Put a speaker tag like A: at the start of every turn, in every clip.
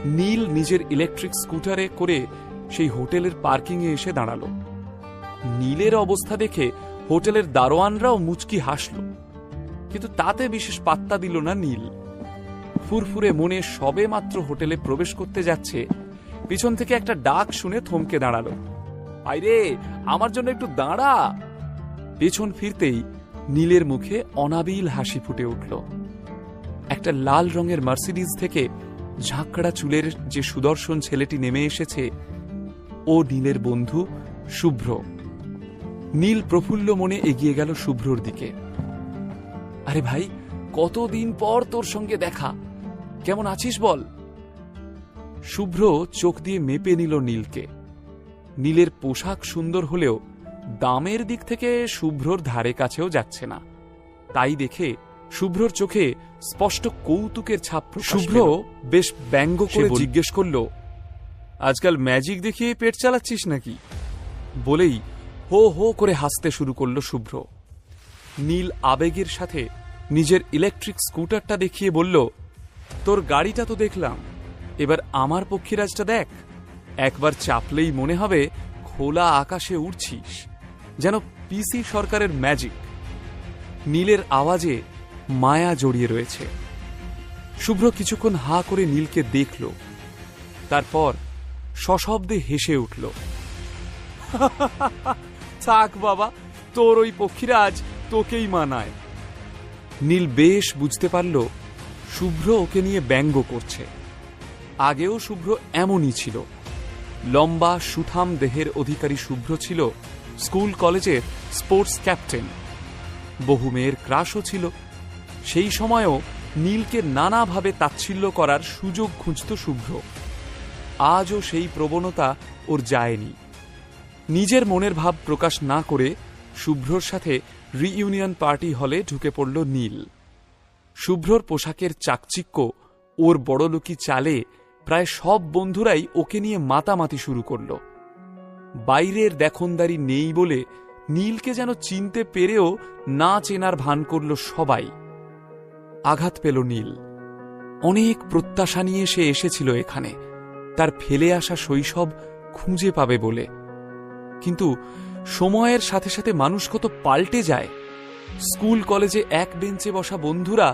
A: নীল নিজের ইলেকট্রিক স্কুটারে করে সেই হোটেলের পার্কিংয়ে এসে দাঁড়াল। নীলের অবস্থা দেখে হোটেলের দারোয়ানরাও মুচকি হাসল, কিন্তু তাতে বিশেষ পাত্তা দিল না নীল। ফুরফুরে মনে সবে মাত্র হোটেলে প্রবেশ করতে যাচ্ছে, পিছন থেকে একটা ডাক শুনে থমকে দাঁড়াল। আইরে, আমার জন্য একটু দাঁড়া। পেছন ফিরতেই নীলের মুখে অনাবিল হাসি ফুটে উঠল। একটা লাল রঙের মার্সিডিজ থেকে ঝাঁকড়া চুলের যে সুদর্শন ছেলেটি নেমে এসেছে, ও নীলের বন্ধু শুভ্র। নীল প্রফুল্ল মনে এগিয়ে গেল শুভ্রর দিকে। আরে ভাই, কতদিন পর তোর সঙ্গে দেখা, কেমন আছিস বল? শুভ্র চোখ দিয়ে মেপে নিল নীলকে। নীলের পোশাক সুন্দর হলেও দামের দিক থেকে শুভ্রর ধারে কাছেও যাচ্ছে না। তাই দেখে শুভ্রর চোখে স্পষ্ট কৌতুকের ছাপ। শুভ্র বেশ ব্যঙ্গ করে জিজ্ঞেস করল, আজকাল ম্যাজিক দেখিয়ে পেট চালাচ্ছিস নাকি? বলেই হো হো করে হাসতে শুরু করল শুভ্র। নীল আবেগের সাথে নিজের ইলেকট্রিক স্কুটারটা দেখিয়ে বলল, তোর গাড়িটা তো দেখলাম, এবার আমার পক্ষীরাজটা দেখ। একবার চাপলেই মনে হবে খোলা আকাশে উড়ছিস, যেন পিসি সরকারের ম্যাজিক। নীলের আওয়াজে মায়া জড়িয়ে রয়েছে। শুভ্র কিছুক্ষণ হা করে নীলকে দেখল, তারপর সশব্দে হেসে উঠল। থাক বাবা, তোর ওই পক্ষীরাজ তোকেই মানায়। নীল বেশ বুঝতে পারল শুভ্র ওকে নিয়ে ব্যঙ্গ করছে। আগেও শুভ্র এমনই ছিল। লম্বা সুঠাম দেহের অধিকারী শুভ্র ছিল স্কুল কলেজের স্পোর্টস ক্যাপ্টেন। বহু মেয়ের ক্রাশও ছিল। সেই সময়ও নীলকে নানাভাবে তাচ্ছিল্য করার সুযোগ খুঁজত শুভ্র। আজও সেই প্রবণতা ওর যায়নি। নিজের মনের ভাব প্রকাশ না করে শুভ্রর সাথে রিইউনিয়ন পার্টি হলে ঢুকে পড়ল নীল। শুভ্রর পোশাকের চাকচিক্য, ওর বড়লোকি চালে প্রায় সব বন্ধুরাই ওকে নিয়ে মাতামাতি শুরু করল। বাইরের দেখনদারি নেই বলে নীলকে যেন চিনতে পেরেও না চেনার ভান করল সবাই। আঘাত পেল নীল। অনেক প্রত্যাশা নিয়ে সে এসেছিল এখানে, তার ফেলে আসা শৈশব খুঁজে পাবে বলে। কিন্তু সময়ের সাথে সাথে মানুষ কত পাল্টে যায়। স্কুল কলেজে এক বেঞ্চে বসা বন্ধুরা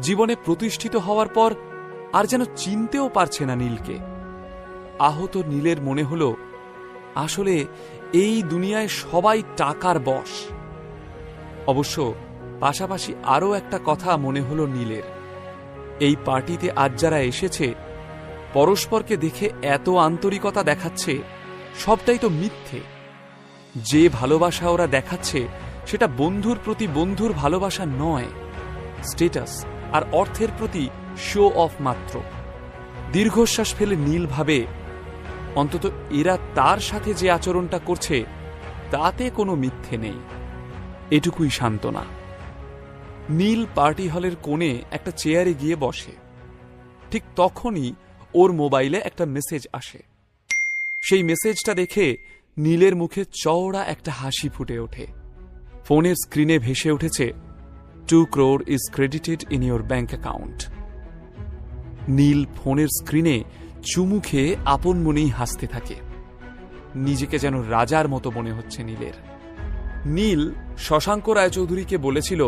A: জীবনে প্রতিষ্ঠিত হওয়ার পর আর যেন চিনতেও পারছে না নীলকে। আহত নীলের মনে হল, আসলে এই দুনিয়ায় সবাই টাকার বশ। অবশ্য পাশাপাশি আরও একটা কথা মনে হল নীলের, এই পার্টিতে আজ যারা এসেছে পরস্পরকে দেখে এত আন্তরিকতা দেখাচ্ছে, সবটাই তো মিথ্যে। যে ভালোবাসা ওরা দেখাচ্ছে সেটা বন্ধুর প্রতি বন্ধুর ভালোবাসা নয়, স্টেটাস আর অর্থের প্রতি শো অফ মাত্র। দীর্ঘশ্বাস ফেলে নীল ভাবে, অন্তত এরা তার সাথে যে আচরণটা করছে তাতে কোনো মিথ্যে নেই। এটুকুই সান্ত্বনা। নীল পার্টি হলের কোণে একটা চেয়ারে গিয়ে বসে। ঠিক তখনই ওর মোবাইলে একটা মেসেজ আসে। সেই মেসেজটা দেখে নীলের মুখে চওড়া একটা হাসি ফুটে ওঠে। ফোনের স্ক্রিনে ভেসে উঠেছে, 2 crore is credited in your bank account। নীল ফোনের স্ক্রিনে চুমু খেয়ে আপন মনেই হাসতে থাকে। নিজেকে যেন রাজার মতো মনে হচ্ছে নীলের। নীল শশাঙ্ক রায়চৌধুরীকে বলেছিল,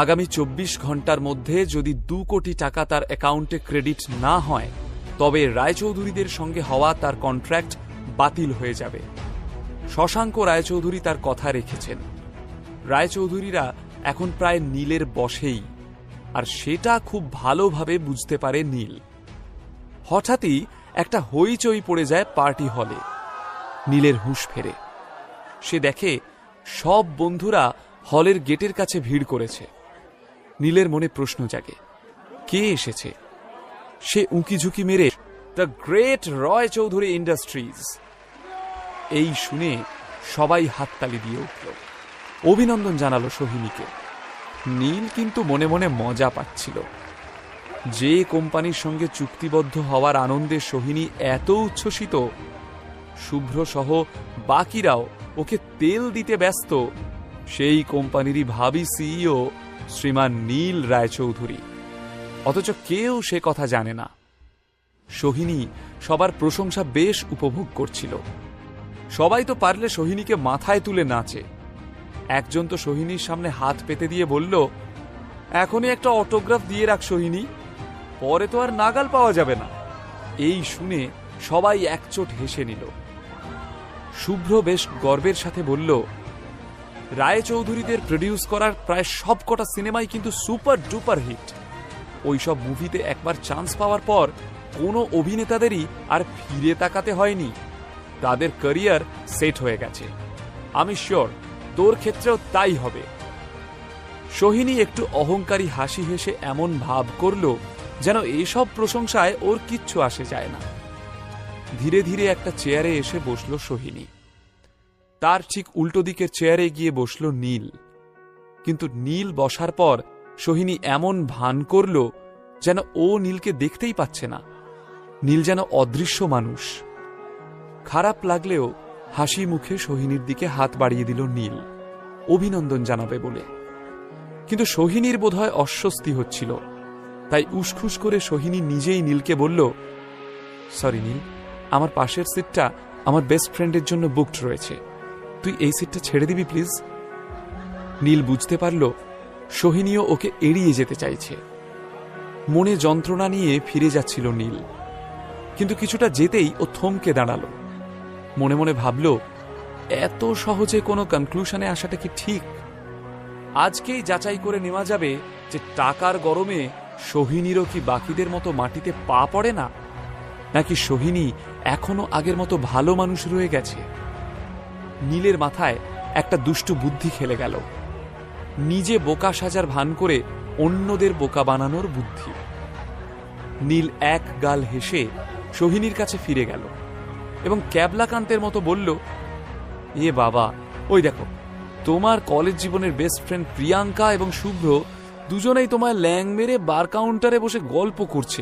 A: আগামী 24 ঘন্টার মধ্যে যদি 2 কোটি টাকা তার অ্যাকাউন্টে ক্রেডিট না হয় তবে রায়চৌধুরীদের সঙ্গে হওয়া তার কন্ট্রাক্ট বাতিল হয়ে যাবে। শশাঙ্ক রায়চৌধুরী তার কথা রেখেছেন। রায়চৌধুরীরা এখন প্রায় নীলের বশেই, আর সেটা খুব ভালোভাবে বুঝতে পারে নীল। হঠাৎই একটা হইচই পড়ে যায় পার্টি হলে। নীলের হুঁশ ফেরে। সে দেখে সব বন্ধুরা হলের গেটের কাছে ভিড় করেছে। নীলের মনে প্রশ্ন জাগে, কে এসেছে? সে উঁকি ঝুঁকি মেরে, the great Roy Chowdhury industries. এই শুনে সবাই হাততালি দিয়ে উঠল, অভিনন্দন জানালো সোহিনীকে। নীল কিন্তু মনে মনে মজা পাচ্ছিল। যে কোম্পানির সঙ্গে চুক্তিবদ্ধ হওয়ার আনন্দে সোহিনী এত উচ্ছ্বসিত, শুভ্র সহ বাকিরাও ওকে তেল দিতে ব্যস্ত, সেই কোম্পানিরই ভাবি সিইও শ্রীমান নীল রায়চৌধুরী। অথচ কেউ সে কথা জানে না। সোহিনী সবার প্রশংসা বেশ উপভোগ করছিল। সবাই তো পারলে সোহিনীকে মাথায় তুলে নাচে। একজন তো সোহিনীর সামনে হাত পেতে দিয়ে বলল, এখনই একটা অটোগ্রাফ দিয়ে রাখ সোহিনী, পরে তো আর নাগাল পাওয়া যাবে না। এই শুনে সবাই একচোট হেসে নিল। শুভ্র বেশ গর্বের সাথে বলল, রায়চৌধুরীদের প্রডিউস করার প্রায় সবকটা সিনেমাই কিন্তু সুপার ডুপার হিট। ওইসব মুভিতে একবার চান্স পাওয়ার পর কোনো অভিনেতাদেরই আর ফিরে তাকাতে হয়নি। তাদের ক্যারিয়ার সেট হয়ে গেছে। আমি শিওর তোর ক্ষেত্রেও তাই হবে। সোহিনী একটু অহংকারী হাসি হেসে এমন ভাব করল যেন এইসব প্রশংসায় ওর কিচ্ছু আসে যায় না। ধীরে ধীরে একটা চেয়ারে এসে বসল সোহিনী। তার ঠিক উল্টো দিকের চেয়ারে গিয়ে বসল নীল। কিন্তু নীল বসার পর সোহিনী এমন ভান করল যেন ও নীলকে দেখতেই পাচ্ছে না। নীল যেন অদৃশ্য মানুষ। খারাপ লাগলেও হাসি মুখে সোহিনীর দিকে হাত বাড়িয়ে দিল নীল, অভিনন্দন জানাবে বলে। কিন্তু সোহিনীর বোধহয় অস্বস্তি হচ্ছিল, তাই উসখুস করে সোহিনী নিজেই নীলকে বলল, সরি নীল, আমার পাশের সিটটা আমার বেস্ট ফ্রেন্ডের জন্য বুকড রয়েছে, তুই এই সিটটা ছেড়ে দিবি প্লিজ। নীল বুঝতে পারল সোহিনীও ওকে এড়িয়ে যেতে চাইছে। মনে যন্ত্রণা নিয়ে ফিরে যাচ্ছিল নীল, কিন্তু কিছুটা যেতেই ও থমকে দাঁড়াল। মনে মনে ভাবল, এত সহজে কোনো কনক্লুশনে আসাটা কি ঠিক? আজকেই যাচাই করে নেওয়া যাবে যে টাকার গরমে সোহিনীরও কি বাকিদের মতো মাটিতে পা পড়ে না, নাকি সোহিনী এখনো আগের মতো ভালো মানুষ রয়ে গেছে। নীলের মাথায় একটা দুষ্টু বুদ্ধি খেলে গেল, নিজে বোকা সাজার ভান করে অন্যদের বোকা বানানোর বুদ্ধি। নীল এক গাল হেসে সোহিনীর কাছে ফিরে গেল এবং ক্যাবলাকান্তের মতো বলল, এ বাবা, ওই দেখো, তোমার কলেজ জীবনের বেস্ট ফ্রেন্ড প্রিয়াঙ্কা এবং শুভ্র দুজনেই তোমায় ল্যাং মেরে বার কাউন্টারে বসে গল্প করছে।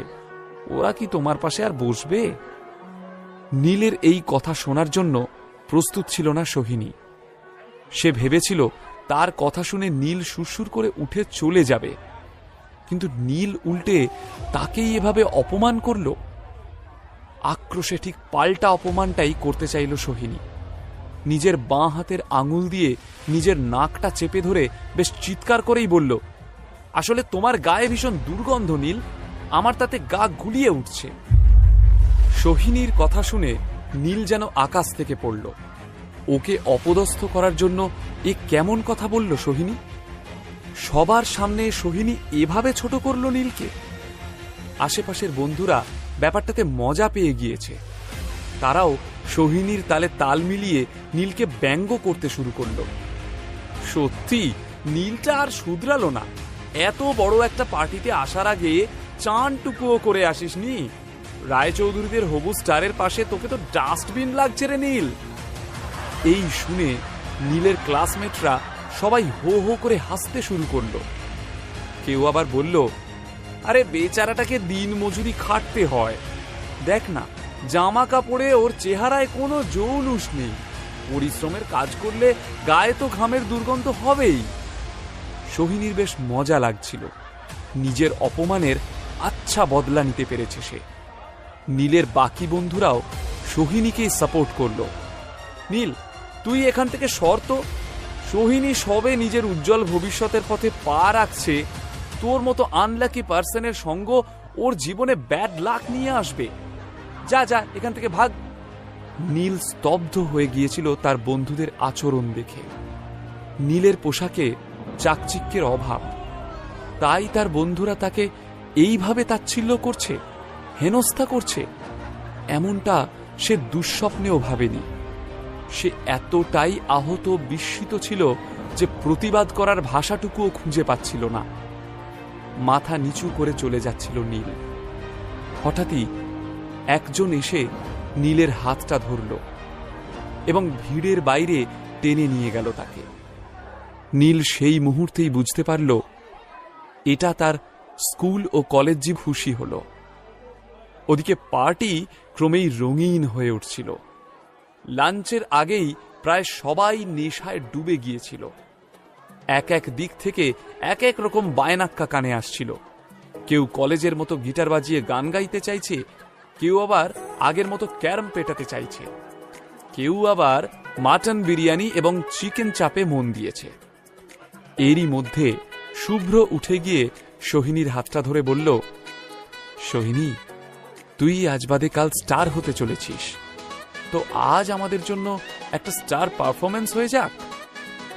A: ওরা কি তোমার পাশে আর বসবে? নীলের এই কথা শোনার জন্য প্রস্তুত ছিল না সোহিনী। সে ভেবেছিল তার কথা শুনে নীল সুরসুর করে উঠে চলে যাবে, কিন্তু নীল উল্টে তাকেই এভাবে অপমান করল। আক্রোশে ঠিক পাল্টা অপমানটাই করতে চাইল সোহিনী। নিজের বাঁ হাতের আঙুল দিয়ে নিজের নাকটা চেপে ধরে বেশ চিৎকার করেই বলল, আসলে তোমার গায়ে ভীষণ দুর্গন্ধ নীল, আমার তাতে গা গুলিয়ে উঠছে। সোহিনীর কথা শুনে নীল যেন আকাশ থেকে পড়ল। ওকে অপদস্থ করার জন্য এ কেমন কথা বলল সোহিনী? সবার সামনে সোহিনী এভাবে ছোট করল নীলকে। আশেপাশের বন্ধুরা ব্যাপারটাতে মজা পেয়ে গিয়েছে। তারাও সোহিনীর তালে তাল মিলিয়ে নীলকে ব্যঙ্গ করতে শুরু করল। সত্যি নীলটা আর শুধরালো না। এত বড় একটা পার্টিতে আসার আগে চানটুকুও করে আসিসনি। রায়চৌধুরীদের হবু স্টারের পাশে তোকে তো ডাস্টবিন লাগছে রে নীল। এই শুনে নীলের ক্লাসমেটরা সবাই হো হো করে হাসতে শুরু করল। কেউ আবার বলল, আরে বেচারাটাকে দিন মজুরি খাটতে হয়, দেখ না, জামা কাপড়ে ওর চেহারায় কোনো জৌলুস নেই। পরিশ্রমের কাজ করলে গায়ে তো ঘামের দুর্গন্ধ হবেই। সোহিনীর বেশ মজা লাগছিল। নিজের অপমানের আচ্ছা বদলা নিতে পেরেছে সে। নীলের বাকি বন্ধুরাও সোহিনীকেই সাপোর্ট করল। নীল, তুই এখান থেকে সর তো। সোহিনী সবে নিজের উজ্জ্বল ভবিষ্যতের পথে পা রাখছে, তোর মতো আনলাকি পার্সনের সঙ্গ ওর জীবনে ব্যাড লাক নিয়ে আসবে। যা যা, এখান থেকে ভাগ। নীল স্তব্ধ হয়ে গিয়েছিল তার বন্ধুদের আচরণ দেখে। নীলের পোশাকে চাকচিক্যের অভাব, তাই তার বন্ধুরা তাকে এইভাবে তাচ্ছিল্য করছে, হেনস্থা করছে, এমনটা সে দুঃস্বপ্নেও ভাবেনি। সে এতটাই আহত, বিস্মিত ছিল যে প্রতিবাদ করার ভাষাটুকুও খুঁজে পাচ্ছিল না। মাথা নিচু করে চলে যাচ্ছিল নীল। হঠাৎই একজন এসে নীলের হাতটা ধরল এবং ভিড়ের বাইরে টেনে নিয়ে গেল তাকে। নীল সেই মুহূর্তেই বুঝতে পারল এটা তার স্কুল ও কলেজ জীবন খুশি হল। ওদিকে পার্টি ক্রমেই রঙিন হয়ে উঠছিল। লাঞ্চের আগেই প্রায় সবাই নেশায় ডুবে গিয়েছিল। এক এক দিক থেকে এক এক রকম বায়নাক্কা কানে আসছিল। কেউ কলেজের মতো গিটার বাজিয়ে গান গাইতে চাইছে, কেউ আবার আগের মতো ক্যারম পেটাতে চাইছে, কেউ আবার মাটন বিরিয়ানি এবং চিকেন চাপে মন দিয়েছে। এরই মধ্যে শুভ্র উঠে গিয়ে সোহিনীর হাতটা ধরে বলল, সোহিনী, তুই আজ বাদে কাল স্টার হতে চলেছিস, তো আজ আমাদের জন্য একটা স্টার পারফরমেন্স হয়ে যাক।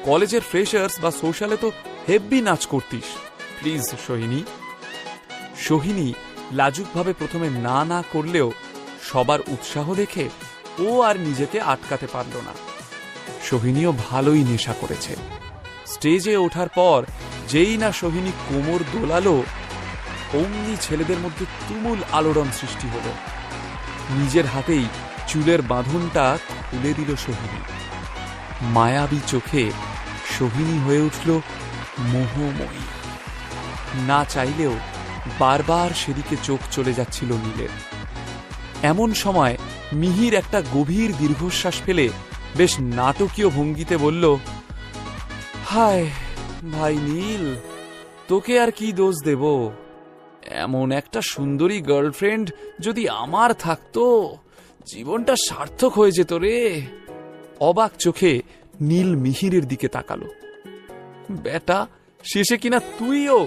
A: কলেজের ফ্রেশার্স বা সোশ্যালে তো হেভি নাচ করতিস, প্লিজ সোহিনী। সোহিনী লাজুকভাবে প্রথমে না না করলেও সবার উৎসাহ দেখে ও আর নিজেকে আটকাতে পারল না। সোহিনীও ভালোই নেশা করেছে। স্টেজে ওঠার পর যেই না সোহিনী কোমর দোলালো, অমনি ছেলেদের মধ্যে তুমুল আলোড়ন সৃষ্টি হলো। নিজের হাতেই চুলের বাঁধনটা খুলে দিল সোহিনী। মায়াবী চোখে সোহিনী হয়ে উঠল মোহময়ী। না চাইলেও বারবার সেদিকে চোখ চলে যাচ্ছিল নীলের। এমন সময় মিহির একটা গভীর দীর্ঘশ্বাস ফেলে বেশ নাটকীয় ভঙ্গিতে বলল, হায় ভাই নীল, তোকে আর কি দোষ দেব, এমন একটা সুন্দরী গার্লফ্রেন্ড যদি আমার থাকতো, জীবনটা সার্থক হয়ে যেত রে। অবাক চোখে নীল মিহিরের দিকে তাকালো। বেটা, শেষে কিনা তুইও?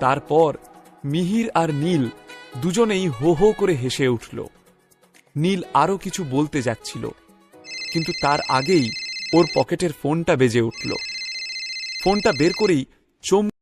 A: তারপর মিহির আর নীল দুজনেই হো হো করে হেসে উঠল। নীল আরো কিছু বলতে যাচ্ছিল, কিন্তু তার আগেই ওর পকেটের ফোনটা বেজে উঠল। ফোনটা বের করেই চমকে